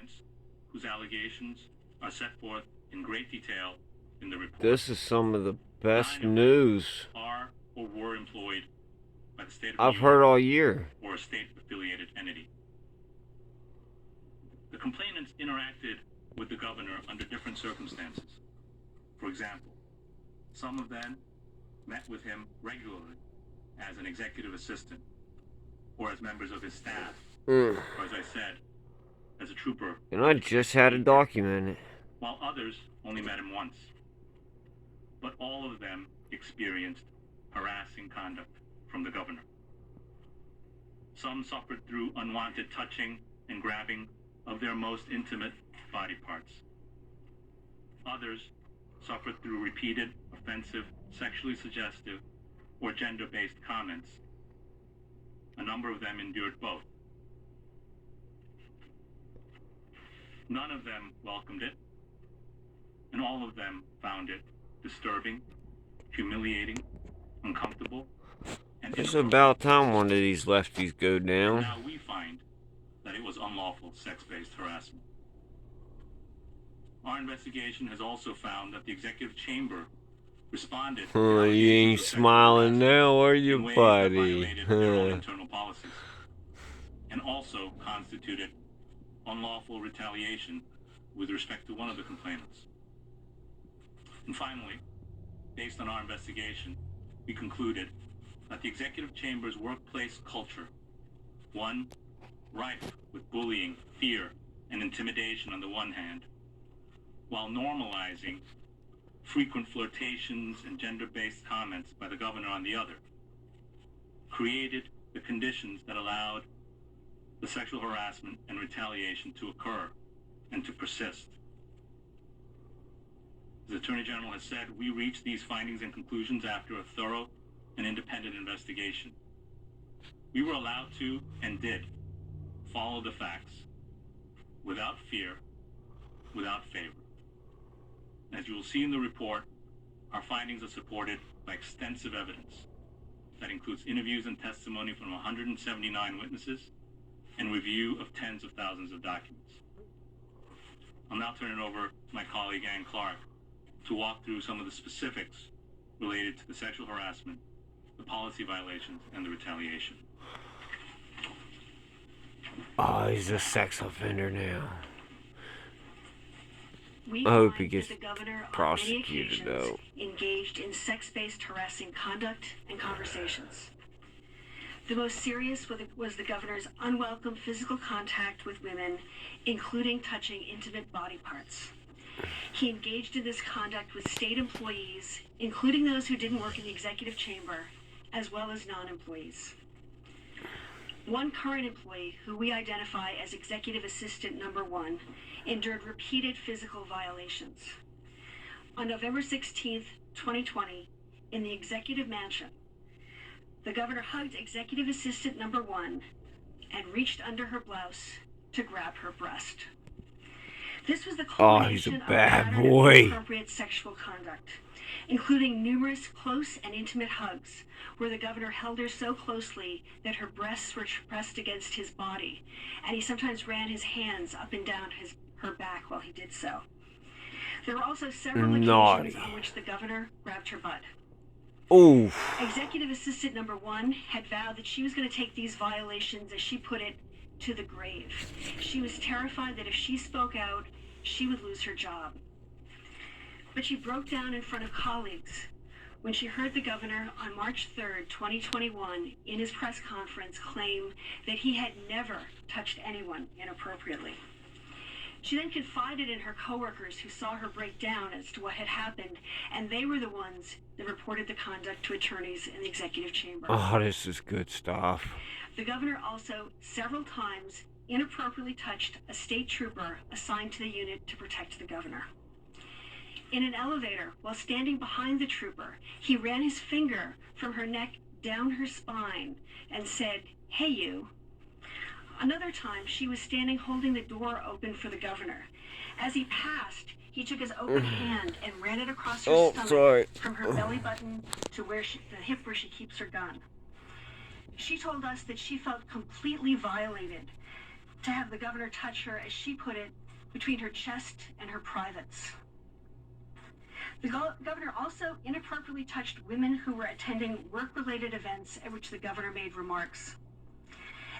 complainants whose allegations are set forth in great detail in the report. This is some of the best news are or were employed by the state of I've heard all year. Or a state-affiliated entity. The complainants interacted with the governor under different circumstances. For example, some of them met with him regularly as an executive assistant or as members of his staff, or as I said, as a trooper. And I just had to document it. While others only met him once. But all of them experienced harassing conduct from the governor. Some suffered through unwanted touching and grabbing of their most intimate body parts. Others suffered through repeated, offensive, sexually suggestive, or gender-based comments. A number of them endured both. None of them welcomed it, and all of them found it disturbing, humiliating, uncomfortable, and it's about time one of these lefties go down. Now we find that it was unlawful sex-based harassment. Our investigation has also found that the executive chamber responded. You ain't smiling now, are you, buddy? Their own internal policies, and also constituted unlawful retaliation with respect to one of the complainants. And finally, based on our investigation, we concluded that the executive chamber's workplace culture, one rife with bullying, fear, and intimidation on the one hand, while normalizing frequent flirtations and gender-based comments by the governor on the other, created the conditions that allowed the sexual harassment and retaliation to occur and to persist. As the Attorney General has said, we reached these findings and conclusions after a thorough and independent investigation. We were allowed to, and did, follow the facts, without fear, without favor. As you will see in the report, our findings are supported by extensive evidence that includes interviews and testimony from 179 witnesses and review of tens of thousands of documents. I'll now turn it over to my colleague Ann Clark to walk through some of the specifics related to the sexual harassment, the policy violations, and the retaliation. Oh, he's a sex offender now. I hope he gets prosecuted, though. Engaged in sex-based harassing conduct and conversations. The most serious was the governor's unwelcome physical contact with women, including touching intimate body parts. He engaged in this conduct with state employees, including those who didn't work in the executive chamber, as well as non-employees. One current employee, who we identify as Executive Assistant Number 1, endured repeated physical violations. On November 16, 2020, in the Executive Mansion, the governor hugged Executive Assistant Number 1 and reached under her blouse to grab her breast. This was the culmination of a pattern of inappropriate sexual conduct, including numerous close and intimate hugs, where the governor held her so closely that her breasts were pressed against his body, and he sometimes ran his hands up and down her back while he did so. There were also several occasions on which the governor grabbed her butt. Oof. Executive Assistant Number 1 had vowed that she was going to take these violations, as she put it, to the grave. She was terrified that if she spoke out, she would lose her job. But she broke down in front of colleagues when she heard the governor on March 3rd, 2021, in his press conference claim that he had never touched anyone inappropriately. She then confided in her coworkers who saw her break down as to what had happened, and they were the ones that reported the conduct to attorneys in the executive chamber. Oh, this is good stuff. The governor also several times inappropriately touched a state trooper assigned to the unit to protect the governor. In an elevator, while standing behind the trooper, he ran his finger from her neck down her spine and said, "Hey, you." Another time, she was standing holding the door open for the governor. As he passed, he took his open hand and ran it across her stomach from her belly button to the hip where she keeps her gun. She told us that she felt completely violated to have the governor touch her, as she put it, between her chest and her privates. The governor also inappropriately touched women who were attending work-related events at which the governor made remarks.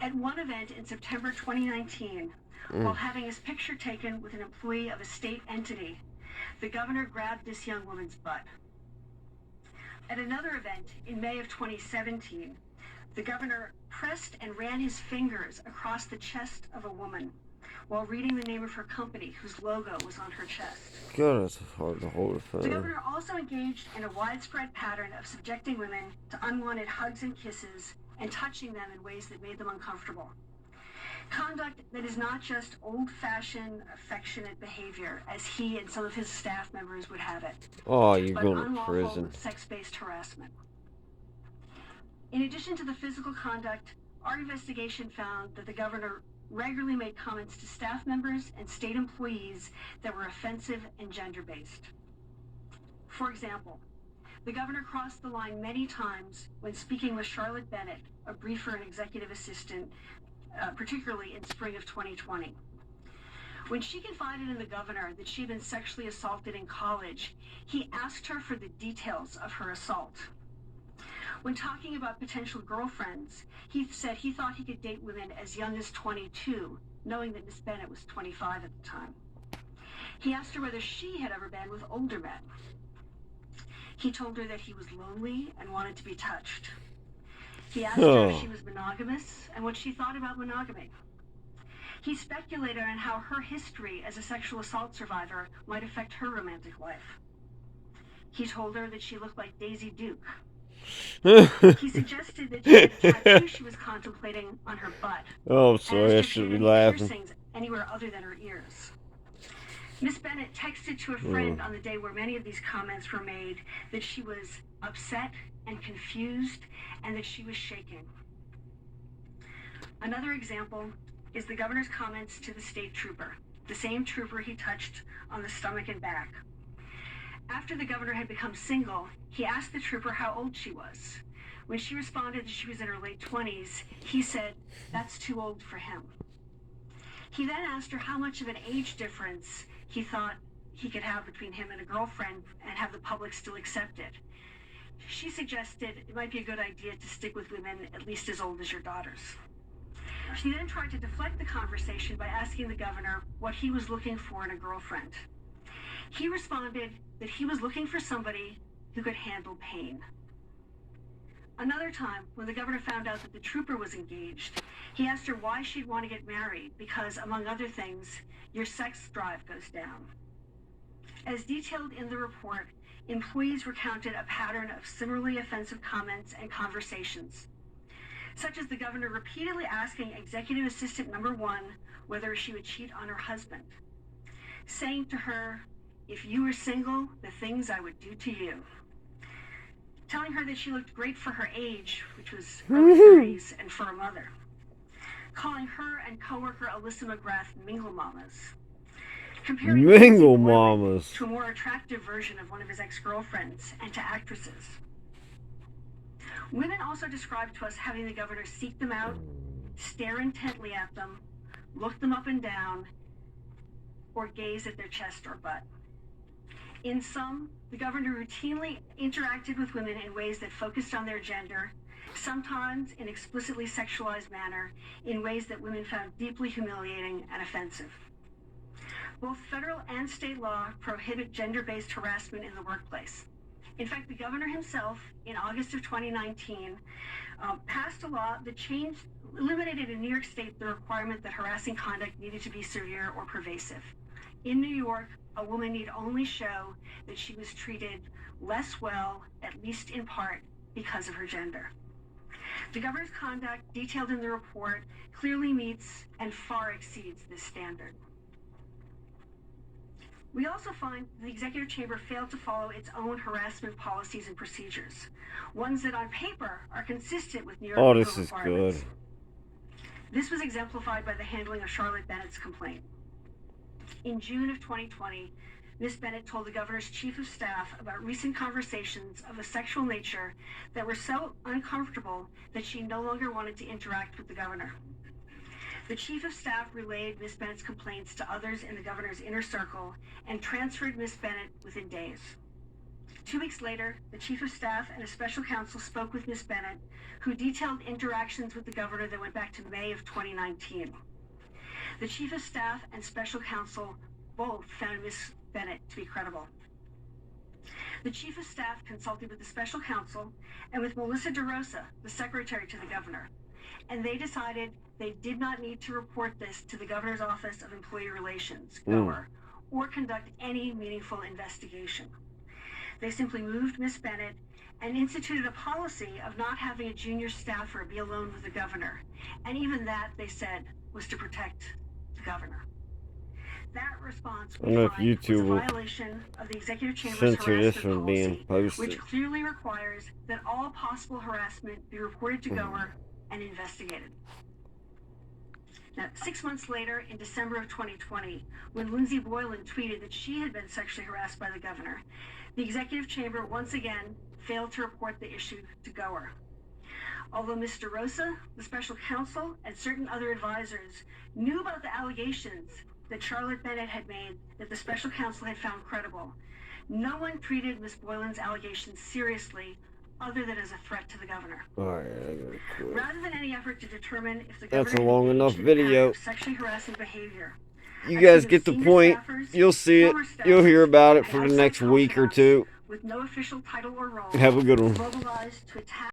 At one event in September 2019, while having his picture taken with an employee of a state entity, the governor grabbed this young woman's butt. At another event in May of 2017, the governor pressed and ran his fingers across the chest of a woman while reading the name of her company, whose logo was on her chest. God, that's hard to hold a The phone. governor also engaged in a widespread pattern of subjecting women to unwanted hugs and kisses and touching them in ways that made them uncomfortable. Conduct that is not just old-fashioned, affectionate behavior, as he and some of his staff members would have it, Oh, you're but going to unlawful prison. sex-based harassment. In addition to the physical conduct, our investigation found that the governor regularly made comments to staff members and state employees that were offensive and gender-based. For example, the governor crossed the line many times when speaking with Charlotte Bennett, a briefer and executive assistant, particularly in spring of 2020. When she confided in the governor that she had been sexually assaulted in college, he asked her for the details of her assault. When talking about potential girlfriends, he said he thought he could date women as young as 22, knowing that Miss Bennett was 25 at the time. He asked her whether she had ever been with older men. He told her that he was lonely and wanted to be touched. He asked her if she was monogamous and what she thought about monogamy. He speculated on how her history as a sexual assault survivor might affect her romantic life. He told her that she looked like Daisy Duke. He suggested that she had a tattoo she was contemplating on her butt. Oh, I'm and sorry, asked I if she should had be any laughing. piercings anywhere other than her ears. Miss Bennett texted to a friend on the day where many of these comments were made that she was upset and confused and that she was shaking. Another example is the governor's comments to the state trooper, the same trooper he touched on the stomach and back. After the governor had become single, he asked the trooper how old she was. When she responded that she was in her late 20s, he said, "That's too old for him." He then asked her how much of an age difference he thought he could have between him and a girlfriend and have the public still accept it. She suggested it might be a good idea to stick with women at least as old as your daughters. She then tried to deflect the conversation by asking the governor what he was looking for in a girlfriend. He responded that he was looking for somebody who could handle pain. Another time, when the governor found out that the trooper was engaged, he asked her why she'd want to get married because, among other things, your sex drive goes down. As detailed in the report, employees recounted a pattern of similarly offensive comments and conversations, such as the governor repeatedly asking Executive Assistant Number 1 whether she would cheat on her husband, saying to her, "If you were single, the things I would do to you," telling her that she looked great for her age, which was early 30s, and for a mother, calling her and coworker Alyssa McGrath mingle mamas, comparing Mingle Lindsay Boylan mamas. to a more attractive version of one of his ex-girlfriends and to actresses. Women also described to us having the governor seek them out, stare intently at them, look them up and down, or gaze at their chest or butt. In sum, the governor routinely interacted with women in ways that focused on their gender, sometimes in explicitly sexualized manner, in ways that women found deeply humiliating and offensive. Both federal and state law prohibit gender-based harassment in the workplace. In fact, the governor himself, in August of 2019, passed a law that eliminated in New York State the requirement that harassing conduct needed to be severe or pervasive. In New York, a woman need only show that she was treated less well, at least in part, because of her gender. The governor's conduct, detailed in the report, clearly meets and far exceeds this standard. We also find the executive chamber failed to follow its own harassment policies and procedures, ones that on paper are consistent with New York legal This is requirements. good. This was exemplified by the handling of Charlotte Bennett's complaint. In June of 2020, Ms. Bennett told the governor's chief of staff about recent conversations of a sexual nature that were so uncomfortable that she no longer wanted to interact with the governor. The Chief of Staff relayed Ms. Bennett's complaints to others in the governor's inner circle and transferred Ms. Bennett within days. 2 weeks later, the Chief of Staff and a special counsel spoke with Ms. Bennett, who detailed interactions with the governor that went back to May of 2019. The Chief of Staff and special counsel both found Ms. Bennett to be credible. The Chief of Staff consulted with the special counsel and with Melissa DeRosa, the secretary to the governor, and they decided they did not need to report this to the governor's Office of Employee Relations, GOER, or conduct any meaningful investigation. They simply moved Ms. Bennett and instituted a policy of not having a junior staffer be alone with the governor, and even that, they said, was to protect the governor. That response I don't know if we find was a YouTube will violation of the executive chamber's censor this harassment from being policy, posted. which clearly requires that all possible harassment be reported to GOER and investigated. Now, 6 months later, in December of 2020, when Lindsay Boylan tweeted that she had been sexually harassed by the governor, the executive chamber once again failed to report the issue to GOER. Although Ms. DeRosa, the special counsel, and certain other advisors knew about the allegations that Charlotte Bennett had made that the special counsel had found credible, no one treated Ms. Boylan's allegations seriously other than as a threat to the governor. Alright, I gotta quit. Rather than any effort to determine if the That's governor a long had enough engaged in a pattern video. of sexually harassing behavior, You a guys team of get the senior point. staffers, You'll see it. former staff, You'll hear about it and for the outside next week or confidants two. with no official title or role Have a good one. mobilized to attack